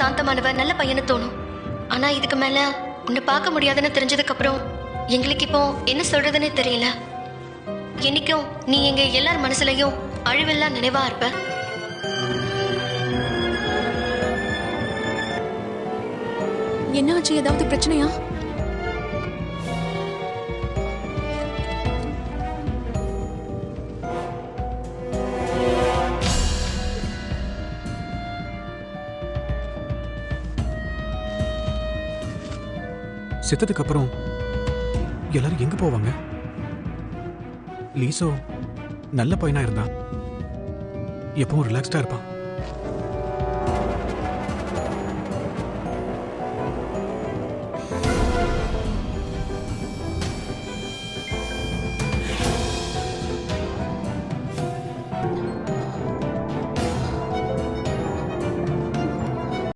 சாந்தமானவ நல்ல பையனு தோணும். ஆனா இதுக்கு மேல உன்னை பார்க்க முடியாதுன்னு தெரிஞ்சதுக்கு அப்புறம் எங்களுக்கு இப்போ என்ன சொல்றதுன்னு தெரியல. என்னைக்கும் நீ எங்க எல்லார் மனசுலயும் அழிவில்லா நினைவா இருப்ப. என்னாச்சு? ஏதாவது பிரச்சனையா? செத்ததுக்கு அப்புறம் எல்லாரும் எங்க போவாங்க? லீசோ நல்ல பையனா இருந்தா எப்பவும் ரிலாக்ஸ்டா இருப்பான்.